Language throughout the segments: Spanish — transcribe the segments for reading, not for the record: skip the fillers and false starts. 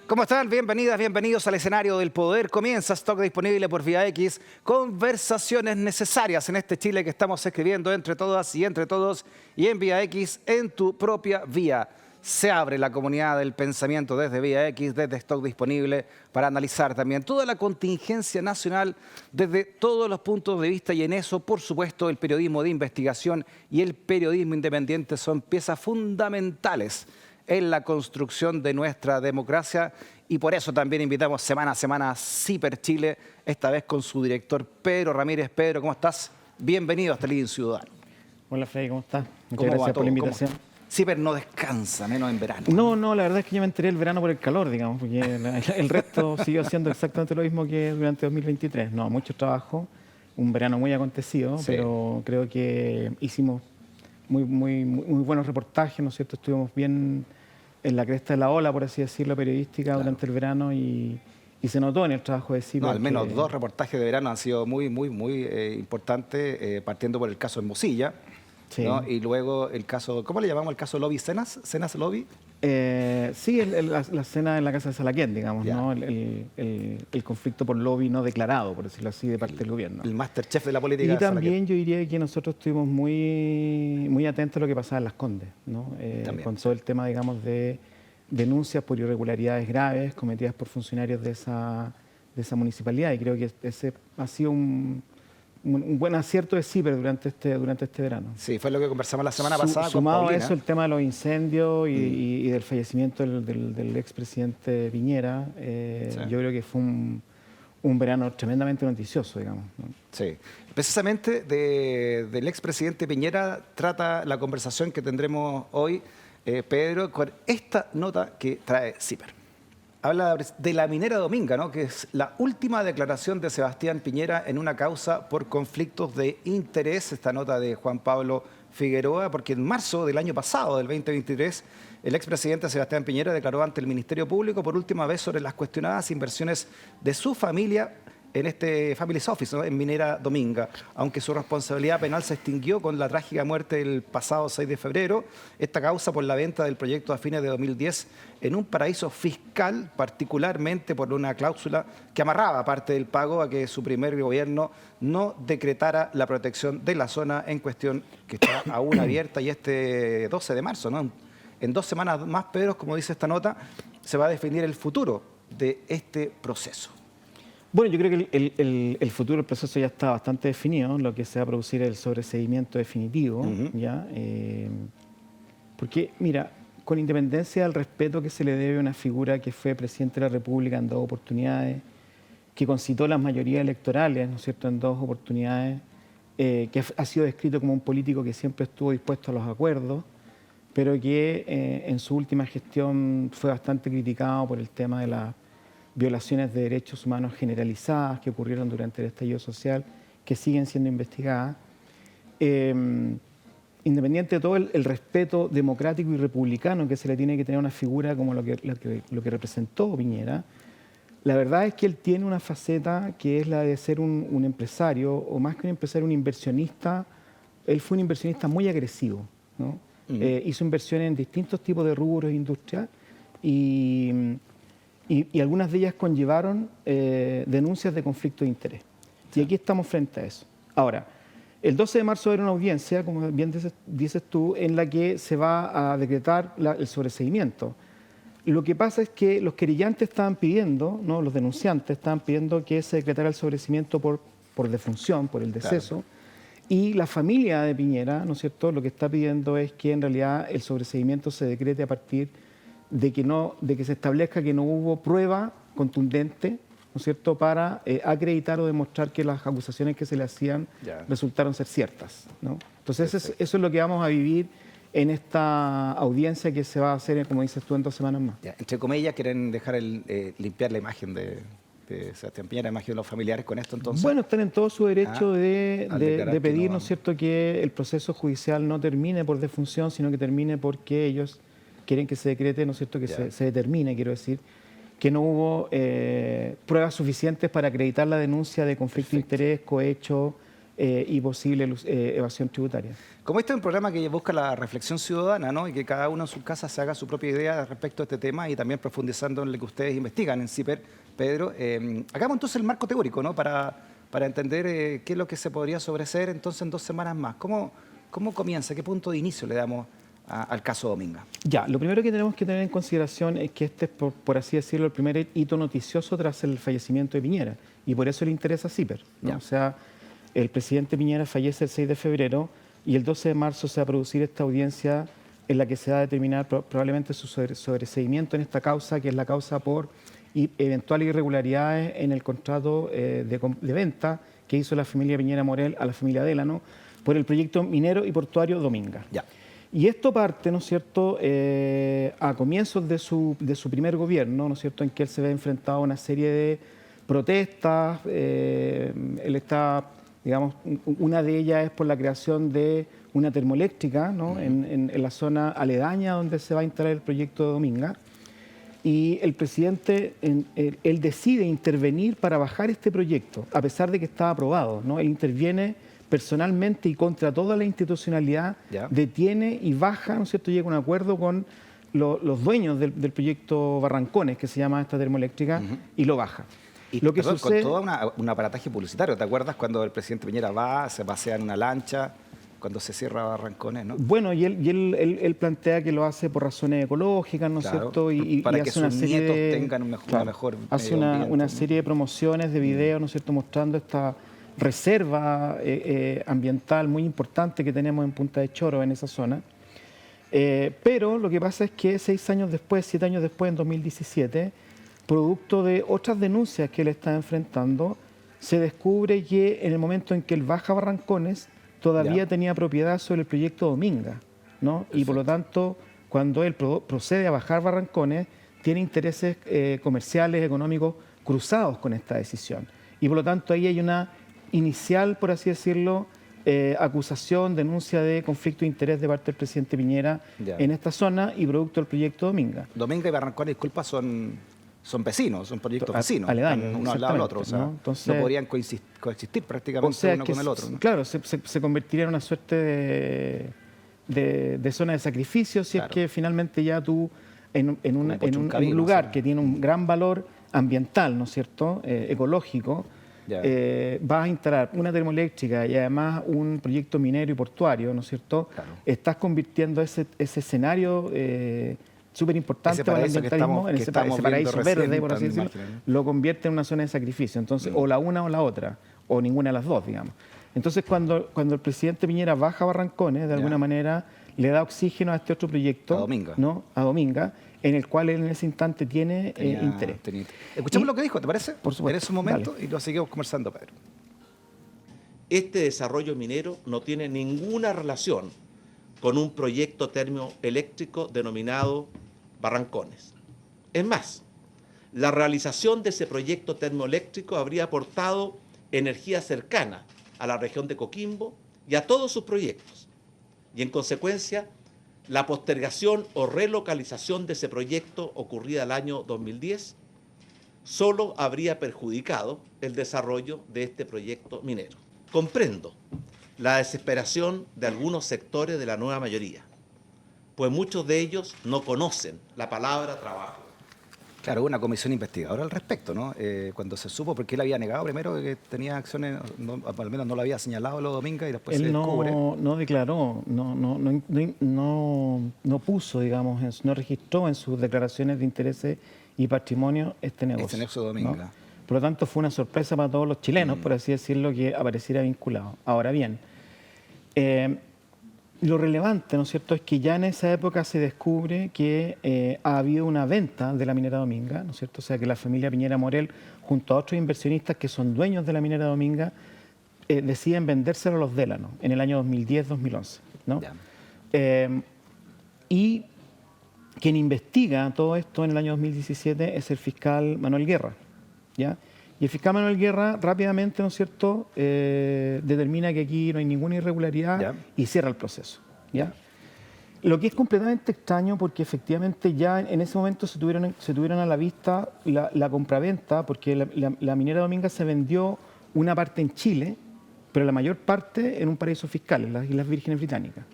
¿Cómo están? Bienvenidas, bienvenidos al escenario del poder. Comienza Stock disponible por Vía X. Conversaciones necesarias en este Chile que estamos escribiendo entre todas y entre todos. Y en Vía X, en tu propia vía. Se abre la comunidad del pensamiento desde Vía X, desde Stock disponible, para analizar también toda la contingencia nacional desde todos los puntos de vista. Y en eso, por supuesto, el periodismo de investigación y el periodismo independiente son piezas fundamentales en la construcción de nuestra democracia, y por eso también invitamos semana a semana a Ciper Chile, esta vez con su director Pedro Ramírez. Pedro, ¿cómo estás? Bienvenido a este Living Ciudadano. Hola Freddy, ¿cómo estás? Muchas gracias por la invitación. Ciper no descansa, menos en verano. No, la verdad es que yo me enteré el verano por el calor, digamos, porque el resto siguió haciendo exactamente lo mismo que durante 2023. No, mucho trabajo, un verano muy acontecido, sí, pero creo que hicimos muy buenos reportajes, ¿no es cierto? Estuvimos bien en la cresta de la ola, por así decirlo, periodística, claro, durante el verano, y se notó en el trabajo de Ciper. No, al menos dos reportajes de verano han sido muy importantes, partiendo por el caso en Mosilla, sí, ¿no? Y luego el caso, ¿cómo le llamamos el caso Lobby Cenas? ¿Cenas Lobby? Sí, la cena en la casa de Salaquén, digamos, ¿no? El conflicto por lobby no declarado, por decirlo así, de parte del gobierno. El Masterchef de la política. Y también yo diría que nosotros estuvimos muy atentos a lo que pasaba en Las Condes, ¿no? Con todo el tema, digamos, de denuncias por irregularidades graves cometidas por funcionarios de esa municipalidad, y creo que ese ha sido un buen acierto de Ciper durante este verano. Sí, fue lo que conversamos la semana pasada sumado con Paulina. a eso, el tema de los incendios y del fallecimiento del expresidente Piñera, sí, yo creo que fue un verano tremendamente noticioso, digamos, ¿no? Sí, precisamente del expresidente Piñera trata la conversación que tendremos hoy, Pedro, con esta nota que trae Ciper. Habla de la minera Dominga, ¿no? Que es la última declaración de Sebastián Piñera en una causa por conflictos de interés. Esta nota de Juan Pablo Figueroa, porque en marzo del año pasado, del 2023, el expresidente Sebastián Piñera declaró ante el Ministerio Público por última vez sobre las cuestionadas inversiones de su familia en este Family's Office, ¿no? En Minera Dominga. Aunque su responsabilidad penal se extinguió con la trágica muerte el pasado 6 de febrero, esta causa por la venta del proyecto a fines de 2010 en un paraíso fiscal, particularmente por una cláusula que amarraba parte del pago a que su primer gobierno no decretara la protección de la zona en cuestión, que está aún abierta, y este 12 de marzo, ¿no? En 2 semanas más, Pedro, como dice esta nota, se va a definir el futuro de este proceso. Bueno, yo creo que el futuro del proceso ya está bastante definido, lo que se va a producir es el sobreseimiento definitivo, ¿ya? Porque, mira, con independencia del respeto que se le debe a una figura que fue presidente de la República en 2 oportunidades, que concitó las mayorías electorales, ¿no es cierto?, en 2 oportunidades, que ha sido descrito como un político que siempre estuvo dispuesto a los acuerdos, pero que en su última gestión fue bastante criticado por el tema de las violaciones de derechos humanos generalizadas que ocurrieron durante el estallido social, que siguen siendo investigadas. Independiente de todo el respeto democrático y republicano que se le tiene que tener a una figura como lo que representó Piñera, la verdad es que él tiene una faceta que es la de ser un empresario, o más que un empresario, un inversionista. Él fue un inversionista muy agresivo, ¿no? Hizo inversiones en distintos tipos de rubros industriales, y algunas de ellas conllevaron denuncias de conflicto de interés. Y aquí estamos frente a eso. Ahora, el 12 de marzo era una audiencia, como bien dices tú, en la que se va a decretar el sobreseimiento. Lo que pasa es que los querellantes estaban pidiendo, ¿no?, los denunciantes estaban pidiendo que se decretara el sobreseimiento por defunción, por el deceso. Claro. Y la familia de Piñera, ¿no es cierto?, lo que está pidiendo es que en realidad el sobreseimiento se decrete a partir de que se establezca que no hubo prueba contundente, ¿no es cierto?, para acreditar o demostrar que las acusaciones que se le hacían resultaron ser ciertas, ¿no? Entonces eso es lo que vamos a vivir en esta audiencia que se va a hacer, como dices tú, en 2 semanas más. Ya, entre comillas, quieren dejar limpiar la imagen de Sebastián Piñera, imagino los familiares con esto, entonces. Bueno, están en todo su derecho de pedir, ¿no es cierto?, que el proceso judicial no termine por defunción, sino que termine porque ellos quieren que se decrete, ¿no es cierto?, que se determine, quiero decir, que no hubo pruebas suficientes para acreditar la denuncia de conflicto de interés, cohecho, y posible evasión tributaria. Como este es un programa que busca la reflexión ciudadana, ¿no? Y que cada uno en su casa se haga su propia idea respecto a este tema y también profundizando en lo que ustedes investigan en CIPER, Pedro, hagamos entonces el marco teórico, ¿no? Para entender qué es lo que se podría sobreseer entonces en 2 semanas más. ¿Cómo comienza? ¿Qué punto de inicio le damos al caso Dominga? Ya, lo primero que tenemos que tener en consideración es que este es, por así decirlo, el primer hito noticioso tras el fallecimiento de Piñera, y por eso le interesa a CIPER, ¿no? O sea, el presidente Piñera fallece el 6 de febrero y el 12 de marzo se va a producir esta audiencia en la que se va a determinar probablemente su sobreseimiento en esta causa, que es la causa por eventuales irregularidades en el contrato de venta que hizo la familia Piñera Morel a la familia Délano por el proyecto minero y portuario Dominga. Ya. Y esto parte, ¿no es cierto?, a comienzos de su primer gobierno, ¿no es cierto?, en que él se ve enfrentado a una serie de protestas. Él está, digamos, una de ellas es por la creación de una termoeléctrica, ¿no?, en la zona aledaña donde se va a instalar el proyecto de Dominga. Y el presidente, él decide intervenir para bajar este proyecto, a pesar de que estaba aprobado, ¿no? Él interviene personalmente y contra toda la institucionalidad, detiene y baja, ¿no es cierto?, llega a un acuerdo con los dueños del proyecto Barrancones, que se llama esta termoeléctrica, y lo baja. Y lo que perdón, sucede... con todo un aparataje publicitario. ¿Te acuerdas cuando el presidente Piñera se pasea en una lancha, cuando se cierra Barrancones, ¿no? Bueno, y él plantea que lo hace por razones ecológicas, ¿no es cierto? Para y que hace una sus serie nietos tengan una mejor hace medio ambiente, una ¿no? serie de promociones de videos, ¿no es cierto?, mostrando esta reserva ambiental muy importante que tenemos en Punta de Choro, en esa zona. Pero lo que pasa es que 6 años después, 7 años después, en 2017, producto de otras denuncias que él está enfrentando, se descubre que en el momento en que él baja Barrancones, todavía tenía propiedad sobre el proyecto Dominga, ¿no? Y por lo tanto, cuando él procede a bajar Barrancones, tiene intereses comerciales, económicos cruzados con esta decisión. Y por lo tanto, ahí hay una inicial, por así decirlo, acusación, denuncia de conflicto de interés de parte del presidente Piñera en esta zona y producto del proyecto Dominga. Dominga y Barrancones, disculpa, son vecinos, son proyectos vecinos. Aledaños, uno al lado del otro, o sea, ¿no? Entonces, no podrían coexistir prácticamente uno con el otro, ¿no? Claro, se convertiría en una suerte de zona de sacrificio si es que finalmente ya tú, en un lugar que tiene un gran valor ambiental, ¿no es cierto?, ecológico, vas a instalar una termoeléctrica y además un proyecto minero y portuario, ¿no es cierto? Estás convirtiendo ese escenario súper importante para el ambientalismo, en ese paraíso verde, por así decirlo, lo convierte en una zona de sacrificio. Entonces, o la una o la otra, o ninguna de las dos, digamos. Entonces, cuando el presidente Piñera baja Barrancones, de alguna manera le da oxígeno a este otro proyecto, a Dominga, en el cual él en ese instante tiene interés. Escuchamos lo que dijo, ¿te parece? Por supuesto. En ese momento, y lo seguimos conversando, Pedro. Este desarrollo minero no tiene ninguna relación con un proyecto termoeléctrico denominado Barrancones. Es más, la realización de ese proyecto termoeléctrico habría aportado energía cercana a la región de Coquimbo y a todos sus proyectos. Y en consecuencia, la postergación o relocalización de ese proyecto ocurrida el año 2010 solo habría perjudicado el desarrollo de este proyecto minero. Comprendo la desesperación de algunos sectores de la nueva mayoría, pues muchos de ellos no conocen la palabra trabajo. Claro, hubo una comisión investigadora al respecto, ¿no? Cuando se supo, porque él había negado primero que tenía acciones, al menos no lo había señalado lo Dominga y después él se descubre. no declaró, no puso, digamos, no registró en sus declaraciones de intereses y patrimonio este negocio. Este nexo de Dominga. ¿No? Por lo tanto, fue una sorpresa para todos los chilenos, por así decirlo, que apareciera vinculado. Ahora bien, lo relevante, ¿no es cierto?, es que ya en esa época se descubre que ha habido una venta de la minera Dominga, ¿no es cierto? O sea, que la familia Piñera Morel, junto a otros inversionistas que son dueños de la minera Dominga, deciden vendérselo a los Délano en el año 2010-2011, ¿no? Y quien investiga todo esto en el año 2017 es el fiscal Manuel Guerra, ¿ya? Y el fiscal Manuel Guerra rápidamente, ¿no es cierto?, determina que aquí no hay ninguna irregularidad y cierra el proceso, ¿ya? Lo que es completamente extraño porque efectivamente ya en ese momento se tuvieron a la vista la compraventa, porque la minera Dominga se vendió una parte en Chile pero la mayor parte en un paraíso fiscal, en las Islas Vírgenes Británicas.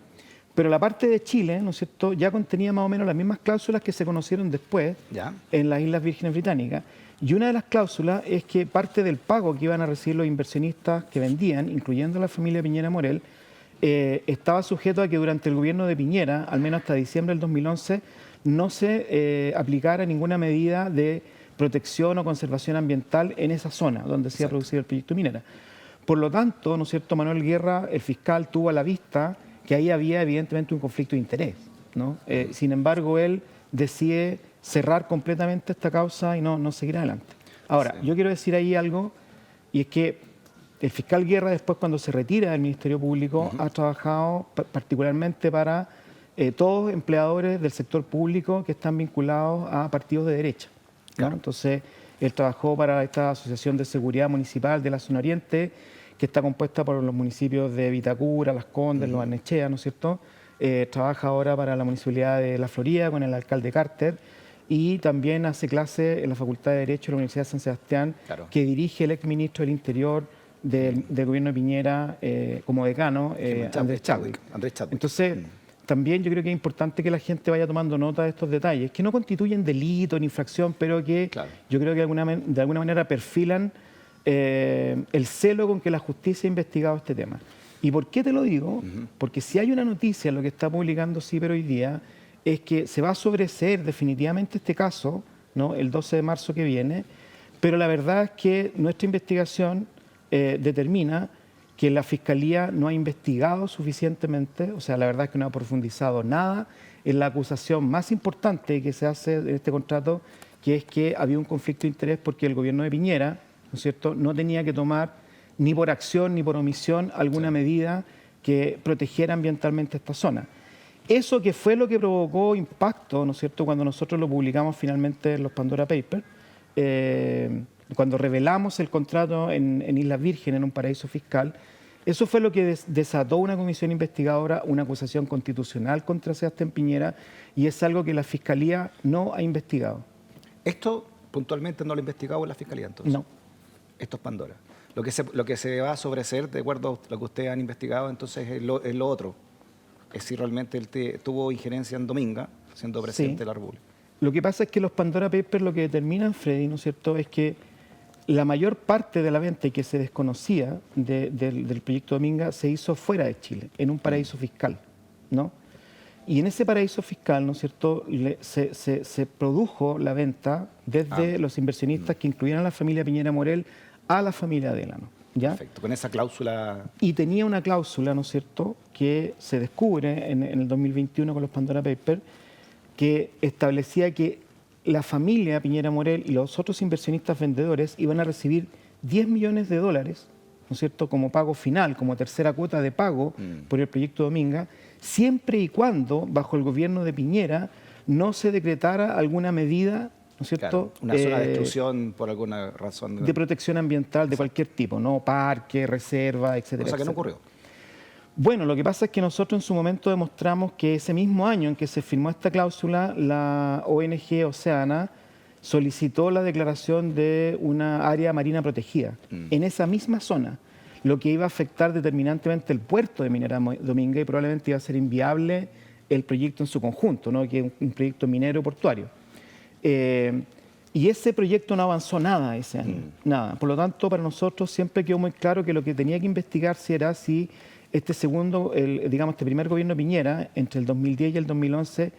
Pero la parte de Chile, ¿no es cierto?, ya contenía más o menos las mismas cláusulas que se conocieron después ¿Ya? en las Islas Vírgenes Británicas. Y una de las cláusulas es que parte del pago que iban a recibir los inversionistas que vendían, incluyendo la familia Piñera Morel, estaba sujeto a que durante el gobierno de Piñera, al menos hasta diciembre del 2011, no se aplicara ninguna medida de protección o conservación ambiental en esa zona donde se iba a producir el proyecto minera. Por lo tanto, ¿no es cierto?, Manuel Guerra, el fiscal, tuvo a la vista que ahí había evidentemente un conflicto de interés, ¿no? Sin embargo, él decide cerrar completamente esta causa y no seguir adelante. Ahora, yo quiero decir ahí algo, y es que el fiscal Guerra, después cuando se retira del Ministerio Público, ha trabajado particularmente para todos empleadores del sector público que están vinculados a partidos de derecha, ¿no? Claro. Entonces, él trabajó para esta Asociación de Seguridad Municipal de la Zona Oriente, que está compuesta por los municipios de Vitacura, Las Condes, Los Barnechea, ¿no es cierto? Trabaja ahora para la Municipalidad de La Florida con el alcalde Carter, y también hace clase en la Facultad de Derecho de la Universidad de San Sebastián, Claro. que dirige el exministro del Interior del gobierno de Piñera como decano, Andrés Chadwick. Andrés Chadwick. Entonces, también yo creo que es importante que la gente vaya tomando nota de estos detalles, que no constituyen delito ni infracción, pero que Claro. yo creo que de alguna manera perfilan el celo con que la justicia ha investigado este tema. ¿Y por qué te lo digo? Porque si hay una noticia en lo que está publicando CIPER hoy día, es que se va a sobreseer definitivamente este caso, ¿no?, el 12 de marzo que viene, pero la verdad es que nuestra investigación determina que la Fiscalía no ha investigado suficientemente, o sea, la verdad es que no ha profundizado nada en la acusación más importante que se hace en este contrato, que es que había un conflicto de interés porque el gobierno de Piñera, ¿no es cierto?, no tenía que tomar ni por acción ni por omisión alguna medida que protegiera ambientalmente esta zona. Eso que fue lo que provocó impacto, ¿no es cierto?, cuando nosotros lo publicamos finalmente en los Pandora Papers, cuando revelamos el contrato en Islas Vírgenes, en un paraíso fiscal, eso fue lo que desató una comisión investigadora, una acusación constitucional contra Sebastián Piñera, y es algo que la Fiscalía no ha investigado. Esto puntualmente no lo ha investigado la Fiscalía, entonces. No. Esto es Pandora. Lo que se va a sobreseer, de acuerdo a lo que ustedes han investigado, entonces es lo otro. Es si realmente él tuvo injerencia en Dominga, siendo presidente Sí. de la República. Lo que pasa es que los Pandora Papers lo que determinan, Freddy, ¿no es cierto?, es que la mayor parte de la venta y que se desconocía del proyecto Dominga se hizo fuera de Chile, en un paraíso fiscal, ¿no? Y en ese paraíso fiscal, ¿no es cierto?, se produjo la venta desde los inversionistas que incluían a la familia Piñera Morel a la familia Delano, ¿ya? Perfecto. Con esa cláusula. Y tenía una cláusula, ¿no es cierto?, que se descubre en el 2021 con los Pandora Papers, que establecía que la familia Piñera Morel y los otros inversionistas vendedores iban a recibir $10 millones, ¿no es cierto?, como pago final, como tercera cuota de pago por el proyecto Dominga, siempre y cuando, bajo el gobierno de Piñera, no se decretara alguna medida, ¿no es cierto?, Claro, una zona de exclusión por alguna razón. de protección ambiental de cualquier tipo, ¿no?, parque, reserva, etcétera. Cosa que no etcétera. ocurrió. Bueno, lo que pasa es que nosotros en su momento demostramos que ese mismo año en que se firmó esta cláusula, la ONG Oceana solicitó la declaración de una área marina protegida en esa misma zona, lo que iba a afectar determinantemente el puerto de Minera Dominga y probablemente iba a ser inviable el proyecto en su conjunto, ¿no?, que es un proyecto minero portuario. Y ese proyecto no avanzó nada ese año, nada. Por lo tanto, para nosotros siempre quedó muy claro que lo que tenía que investigarse era si este este primer gobierno Piñera, entre el 2010 y el 2011,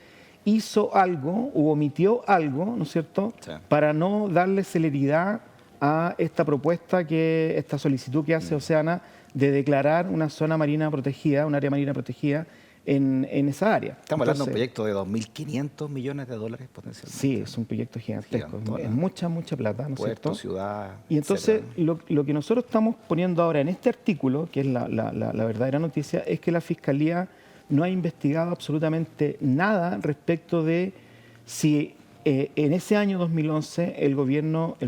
hizo algo u omitió algo, ¿no es cierto?, Sí. para no darle celeridad a esta propuesta, esta solicitud que hace Oceana de declarar una zona marina protegida, un área marina protegida en esa área. Estamos hablando de un Entonces, proyecto de $2.500 millones potencialmente. sí, es un proyecto gigantesco, Gigantona. es mucha plata, ¿no es Puerto, cierto? ciudad. Y entonces etcétera. lo que nosotros estamos poniendo ahora en este artículo, que es la verdadera noticia, es que la Fiscalía no ha investigado absolutamente nada respecto de si en ese año 2011 el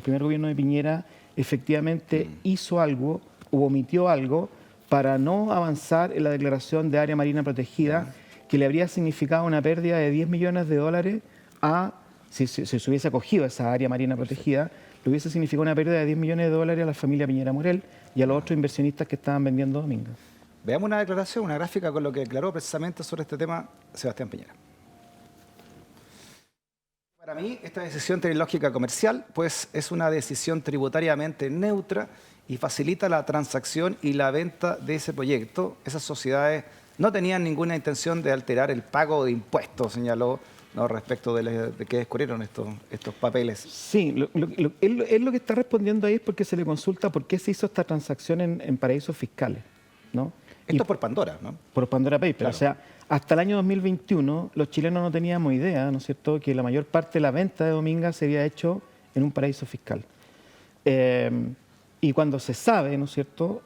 primer gobierno de Piñera efectivamente hizo algo u omitió algo para no avanzar en la declaración de área marina protegida, que le habría significado una pérdida de $10 millones a si se hubiese acogido a esa área marina protegida, le hubiese significado una pérdida de $10 millones a la familia Piñera Morel y a los otros inversionistas que estaban vendiendo Dominga. Veamos una declaración, una gráfica con lo que declaró precisamente sobre este tema Sebastián Piñera. Para mí, esta decisión tiene lógica comercial, pues es una decisión tributariamente neutra y facilita la transacción y la venta de ese proyecto. Esas sociedades no tenían ninguna intención de alterar el pago de impuestos, señaló, ¿no?, respecto de que descubrieron estos papeles. Sí, él lo que está respondiendo ahí es porque se le consulta por qué se hizo esta transacción en paraísos fiscales, ¿no? Esto por Pandora, ¿no? Por Pandora Papers. Claro. O sea, hasta el año 2021 los chilenos no teníamos idea, ¿no es cierto?, que la mayor parte de la venta de Dominga se había hecho en un paraíso fiscal. Y cuando se sabe, ¿no es cierto?,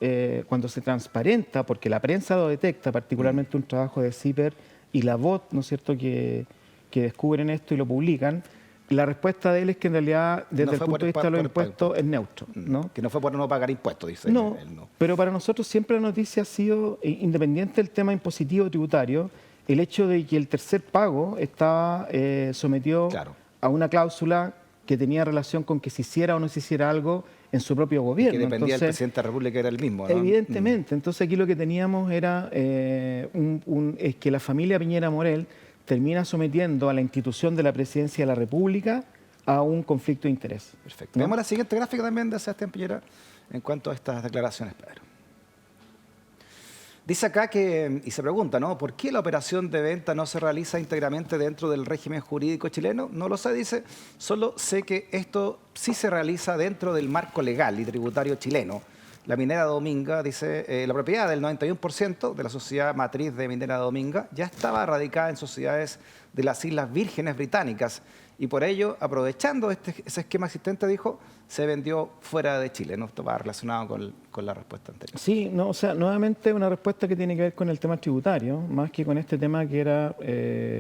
cuando se transparenta, porque la prensa lo detecta, particularmente un trabajo de CIPER y la VOT, ¿no es cierto?, que descubren esto y lo publican, la respuesta de él es que en realidad, desde el punto de vista de los impuestos, es neutro, ¿no? Que no fue por no pagar impuestos, dice No, él, no. pero para nosotros siempre la noticia ha sido, independiente del tema impositivo tributario, el hecho de que el tercer pago estaba sometido Claro. a una cláusula que tenía relación con que se hiciera o no se hiciera algo en su propio gobierno. Que dependía del Entonces, presidente de la República, era el mismo, ¿no? evidentemente. Entonces aquí lo que teníamos era es que la familia Piñera Morel termina sometiendo a la institución de la presidencia de la República a un conflicto de interés. Perfecto. ¿No? Veamos la siguiente gráfica también de Sebastián Piñera en cuanto a estas declaraciones, Pedro. Dice acá que, y se pregunta, ¿no?, ¿por qué la operación de venta no se realiza íntegramente dentro del régimen jurídico chileno? No lo sé, dice, solo sé que esto sí se realiza dentro del marco legal y tributario chileno. La minera Dominga, dice, la propiedad del 91% de la sociedad matriz de Minera Dominga ya estaba radicada en sociedades de las Islas Vírgenes Británicas y por ello, aprovechando ese esquema existente, dijo, se vendió fuera de Chile. ¿No? Esto va relacionado con la respuesta anterior. Sí, no, o sea, nuevamente una respuesta que tiene que ver con el tema tributario, más que con este tema que era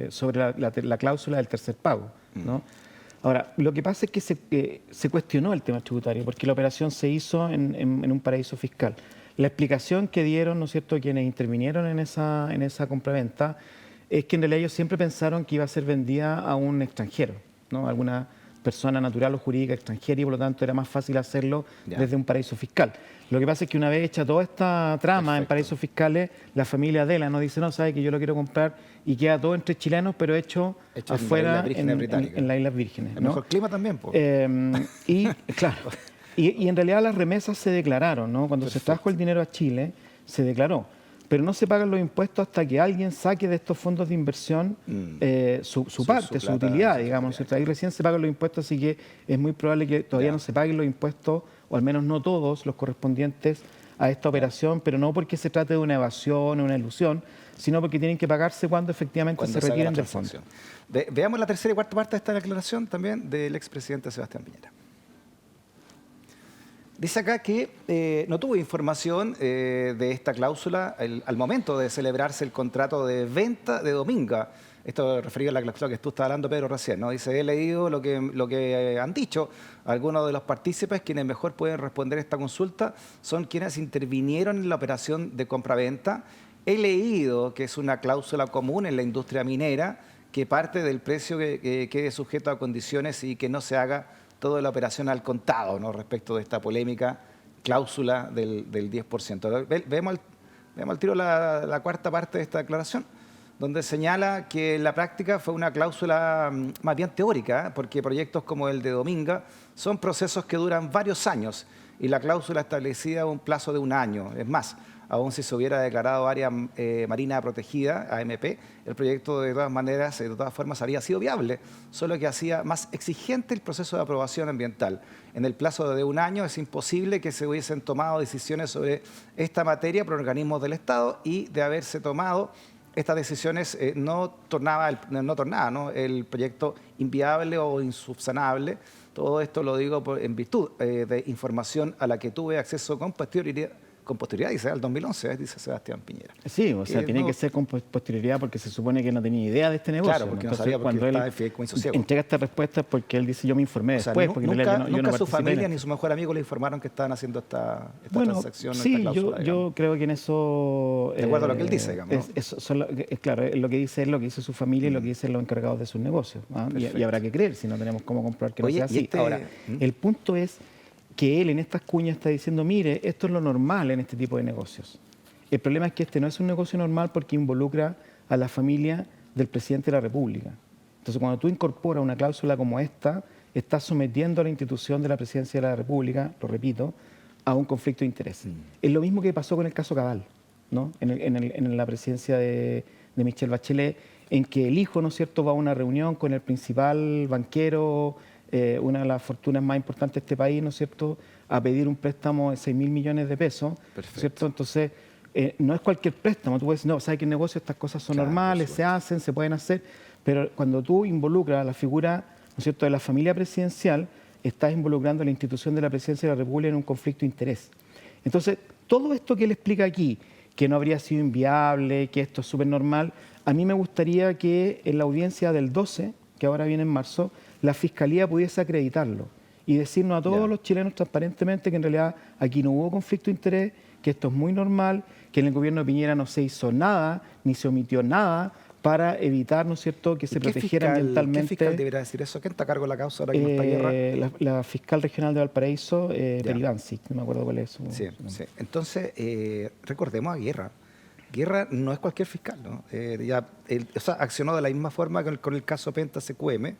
sobre la cláusula del tercer pago, ¿no? Ahora, lo que pasa es que se cuestionó el tema tributario porque la operación se hizo en un paraíso fiscal. La explicación que dieron, ¿no es cierto?, quienes intervinieron en esa compraventa es que en realidad ellos siempre pensaron que iba a ser vendida a un extranjero, ¿no?, a alguna persona natural o jurídica extranjera y por lo tanto era más fácil hacerlo desde un paraíso fiscal. Lo que pasa es que una vez hecha toda esta trama en paraísos fiscales, la familia Adela nos dice, no, sabe que yo lo quiero comprar y queda todo entre chilenos, pero hecho afuera en las Islas Vírgenes. El mejor clima también, pues. Y claro, y en realidad las remesas se declararon, ¿no? Cuando se trajo el dinero a Chile, se declaró. Pero no se pagan los impuestos hasta que alguien saque de estos fondos de inversión su parte, su utilidad, digamos. Ahí recién se pagan los impuestos, así que es muy probable que todavía no se paguen los impuestos, o al menos no todos los correspondientes a esta operación, pero no porque se trate de una evasión o una ilusión, sino porque tienen que pagarse cuando efectivamente se retiren del fondo. Veamos la tercera y cuarta parte de esta declaración también del expresidente Sebastián Piñera. Dice acá que no tuvo información de esta cláusula al momento de celebrarse el contrato de venta de Dominga. Esto referido a la cláusula que tú estabas hablando, Pedro, recién, ¿no? Dice, he leído lo que han dicho algunos de los partícipes, quienes mejor pueden responder esta consulta, son quienes intervinieron en la operación de compraventa. He leído que es una cláusula común en la industria minera, que parte del precio que quede sujeto a condiciones y que no se haga toda la operación al contado, ¿no?, respecto de esta polémica cláusula del 10%. Vemos al tiro la cuarta parte de esta declaración, donde señala que en la práctica fue una cláusula más bien teórica, porque proyectos como el de Dominga son procesos que duran varios años y la cláusula establecía un plazo de 1 año. Es más, aún si se hubiera declarado área marina protegida, AMP, el proyecto de todas formas habría sido viable, solo que hacía más exigente el proceso de aprobación ambiental. En el plazo de 1 año es imposible que se hubiesen tomado decisiones sobre esta materia por organismos del Estado y de haberse tomado estas decisiones no tornaba el proyecto inviable o insubsanable. Todo esto lo digo en virtud de información a la que tuve acceso con con posterioridad, dice al 2011, dice Sebastián Piñera. Sí, o sea, tiene que ser con posterioridad porque se supone que no tenía idea de este negocio. Claro, porque no sabía por qué estaba en fideicomiso ciego. Entrega esta respuesta es porque él dice, yo me informé después. Porque nunca su familia ni su mejor amigo le informaron que estaban haciendo esta transacción, sí, esta cláusula. yo creo que en eso... De acuerdo a lo que él dice, digamos. Claro, lo que dice él, lo que dice su familia y lo que dicen los encargados de sus negocios. Y habrá que creer, si no tenemos cómo comprobar que no sea así. Ahora, el punto es que él en estas cuñas está diciendo, mire, esto es lo normal en este tipo de negocios. El problema es que este no es un negocio normal porque involucra a la familia del presidente de la República. Entonces, cuando tú incorporas una cláusula como esta, estás sometiendo a la institución de la presidencia de la República, lo repito, a un conflicto de interés. Es lo mismo que pasó con el caso Cabal, ¿no? En la presidencia de Michelle Bachelet, en que el hijo, ¿no es cierto?, va a una reunión con el principal banquero, una de las fortunas más importantes de este país, ¿no es cierto?, a pedir un préstamo de 6.000 millones de pesos, ¿no es cierto? Entonces, no es cualquier préstamo, tú puedes decir, no, sabes que en negocio estas cosas son normales, se hacen, se pueden hacer, pero cuando tú involucras a la figura, ¿no es cierto?, de la familia presidencial, estás involucrando a la institución de la presidencia de la República en un conflicto de interés. Entonces, todo esto que él explica aquí, que no habría sido inviable, que esto es súper normal, a mí me gustaría que en la audiencia del 12, que ahora viene en marzo, la Fiscalía pudiese acreditarlo y decirnos a todos los chilenos transparentemente que en realidad aquí no hubo conflicto de interés, que esto es muy normal, que en el gobierno de Piñera no se hizo nada, ni se omitió nada para evitar, ¿no es cierto?, que se protegiera ambientalmente. ¿Qué fiscal deberá decir eso? ¿Quién está a cargo de la causa ahora que no está Guerra? La fiscal regional de Valparaíso, Peribansi, no me acuerdo cuál es su nombre. Sí. Entonces, recordemos a Guerra. Guerra no es cualquier fiscal, ¿no? Accionó de la misma forma con el caso Penta CQM,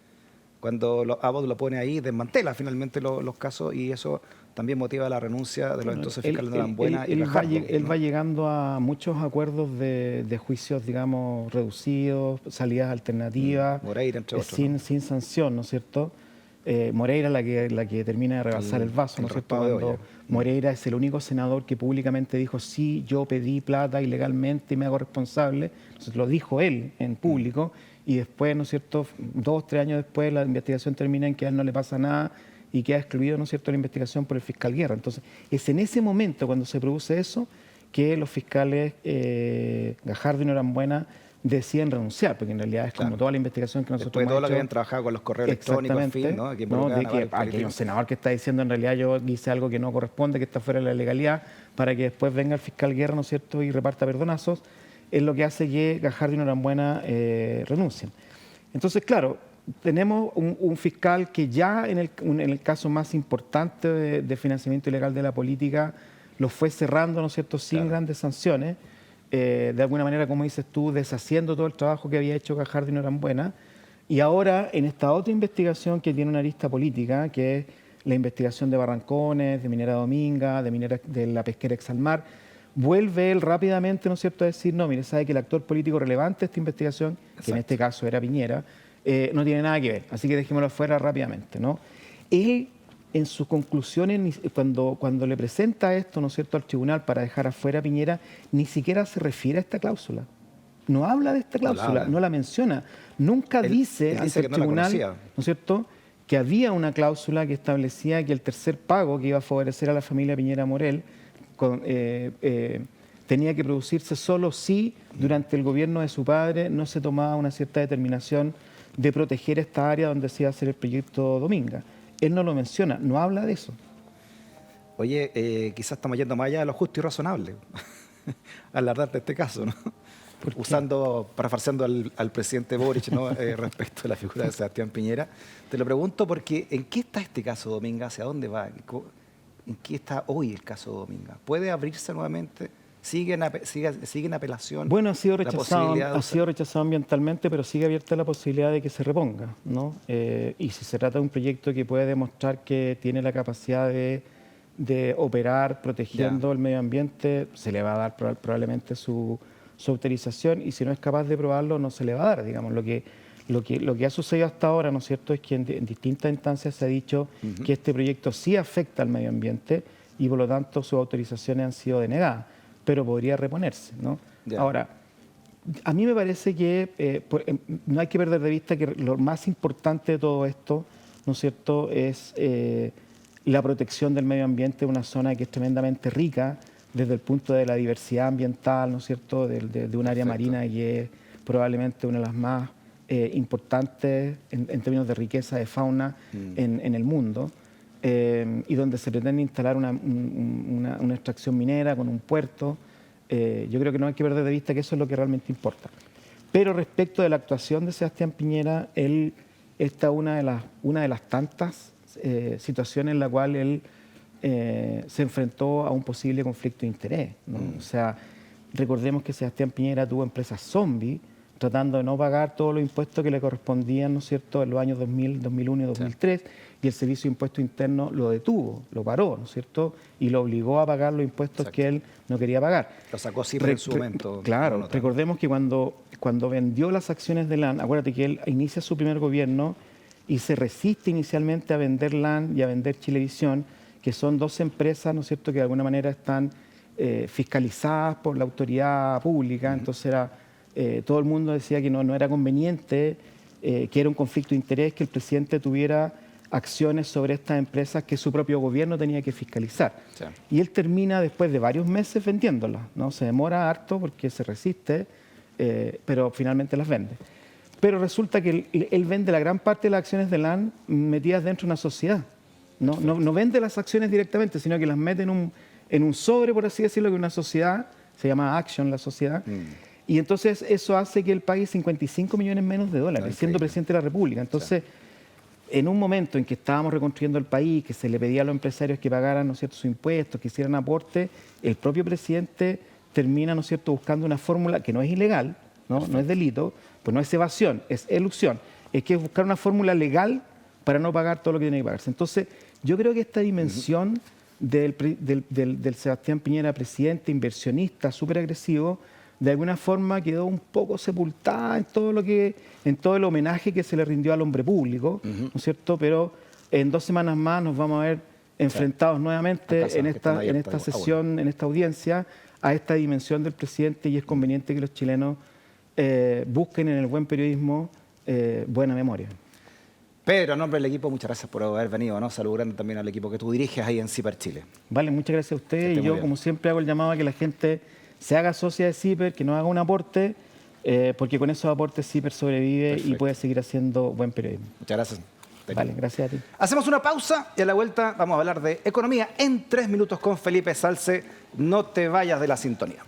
cuando Abbott lo pone ahí, desmantela finalmente los casos y eso también motiva la renuncia de los entonces fiscales de Norambuena y Gajardo. Él va llegando a muchos acuerdos de juicios, digamos, reducidos, salidas alternativas, Moreira, entre otros, sin sanción, ¿no es cierto? Moreira la que termina de rebasar el vaso, ¿no es cierto? Cuando Moreira es el único senador que públicamente dijo, sí, yo pedí plata ilegalmente y me hago responsable. Entonces, lo dijo él en público y después, ¿no es cierto?, 2 o 3 años después la investigación termina en que a él no le pasa nada y queda excluido, ¿no es cierto?, la investigación por el fiscal Guerra. Entonces, es en ese momento cuando se produce eso que los fiscales Gajardo y Norambuena deciden renunciar, porque en realidad es como toda la investigación que nosotros hemos hecho. Después de todo lo que habían trabajado con los correos electrónicos, en fin, ¿no? Aquí hay un senador que está diciendo en realidad yo hice algo que no corresponde, que está fuera de la legalidad, para que después venga el fiscal Guerra, ¿no es cierto?, y reparta perdonazos, es lo que hace que Gajardo y Norambuena renuncien. Entonces, claro, tenemos un fiscal que ya en el caso más importante de financiamiento ilegal de la política lo fue cerrando, ¿no es cierto?, sin grandes sanciones, de alguna manera, como dices tú, deshaciendo todo el trabajo que había hecho Gajardo y Norambuena, y ahora en esta otra investigación que tiene una arista política, que es la investigación de Barrancones, de Minera Dominga, de la pesquera Exalmar, vuelve él rápidamente, ¿no es cierto?, a decir, no, mire, sabe que el actor político relevante de esta investigación, que en este caso era Piñera, no tiene nada que ver, así que dejémoslo fuera rápidamente, ¿no? Él, en sus conclusiones, cuando le presenta esto, ¿no es cierto?, al tribunal para dejar afuera a Piñera, ni siquiera se refiere a esta cláusula. No habla de esta cláusula, no la menciona. Nunca dice ante el tribunal, ¿no es cierto?, que había una cláusula que establecía que el tercer pago que iba a favorecer a la familia Piñera Morel tenía que producirse solo si durante el gobierno de su padre no se tomaba una cierta determinación de proteger esta área donde se iba a hacer el proyecto Dominga. Él no lo menciona, no habla de eso. Oye, quizás estamos yendo más allá de lo justo y razonable al hablar de este caso, ¿no? Parafarseando al presidente Boric, ¿no? Respecto a la figura de Sebastián Piñera. Te lo pregunto porque ¿en qué está este caso Dominga? ¿Hacia dónde va? ¿En qué está hoy el caso Dominga? ¿Puede abrirse nuevamente? ¿Sigue en apelación? Bueno, ha sido rechazado ambientalmente, pero sigue abierta la posibilidad de que se reponga, ¿no? Y si se trata de un proyecto que puede demostrar que tiene la capacidad de operar protegiendo el medio ambiente, se le va a dar probablemente su autorización, y si no es capaz de probarlo, no se le va a dar. Digamos, lo que ha sucedido hasta ahora, ¿no es cierto?, es que en distintas instancias se ha dicho que este proyecto sí afecta al medio ambiente y por lo tanto sus autorizaciones han sido denegadas, pero podría reponerse, ¿no? Ahora, a mí me parece que no hay que perder de vista que lo más importante de todo esto, ¿no es cierto?, es la protección del medio ambiente de una zona que es tremendamente rica, desde el punto de la diversidad ambiental, ¿no es cierto?, de un área marina que es probablemente una de las más importantes en términos de riqueza de fauna en el mundo, y donde se pretende instalar una extracción minera con un puerto. Yo creo que no hay que perder de vista que eso es lo que realmente importa. Pero respecto de la actuación de Sebastián Piñera, esta es una de las tantas situaciones en la cual él se enfrentó a un posible conflicto de interés, ¿no? O sea, recordemos que Sebastián Piñera tuvo empresas zombie tratando de no pagar todos los impuestos que le correspondían, ¿no es cierto?, en los años 2000, 2001 y 2003, y el Servicio de Impuesto Interno lo detuvo, lo paró, ¿no es cierto?, y lo obligó a pagar los impuestos que él no quería pagar. Lo sacó siempre en su momento. Claro, recordemos que cuando vendió las acciones de LAN, acuérdate que él inicia su primer gobierno y se resiste inicialmente a vender LAN y a vender Chilevisión, que son dos empresas, ¿no es cierto?, que de alguna manera están fiscalizadas por la autoridad pública. Entonces todo el mundo decía que no era conveniente, que era un conflicto de interés que el presidente tuviera acciones sobre estas empresas que su propio gobierno tenía que fiscalizar. Sí. Y él termina después de varios meses vendiéndolas, ¿no? Se demora harto porque se resiste, pero finalmente las vende. Pero resulta que él vende la gran parte de las acciones de LAN metidas dentro de una sociedad. No vende las acciones directamente, sino que las mete en un sobre, por así decirlo, que una sociedad, se llama Action la sociedad, y entonces eso hace que él pague 55 millones menos de dólares, siendo presidente de la República. Entonces, en un momento en que estábamos reconstruyendo el país, que se le pedía a los empresarios que pagaran, ¿no es cierto?, sus impuestos, que hicieran aporte, el propio presidente termina, ¿no es cierto?, buscando una fórmula que no es ilegal, no es delito, pues no es evasión, es elusión, es que es buscar una fórmula legal para no pagar todo lo que tiene que pagarse. Entonces, yo creo que esta dimensión del Sebastián Piñera, presidente, inversionista, súper agresivo, de alguna forma quedó un poco sepultada en todo el homenaje que se le rindió al hombre público, ¿no es cierto? Pero en 2 semanas más nos vamos a ver enfrentados nuevamente en esta sesión, en esta audiencia, a esta dimensión del presidente, y es conveniente que los chilenos busquen en el buen periodismo buena memoria. Pedro, en nombre del equipo, muchas gracias por haber venido, ¿no? Saludo grande también al equipo que tú diriges ahí en CIPER Chile. Vale, muchas gracias a usted. Y yo, como siempre, hago el llamado a que la gente se haga socia de CIPER, que nos haga un aporte, porque con esos aportes CIPER sobrevive y puede seguir haciendo buen periodismo. Muchas gracias. Vale, gracias a ti. Hacemos una pausa y a la vuelta vamos a hablar de economía en 3 minutos con Felipe Salce. No te vayas de la sintonía.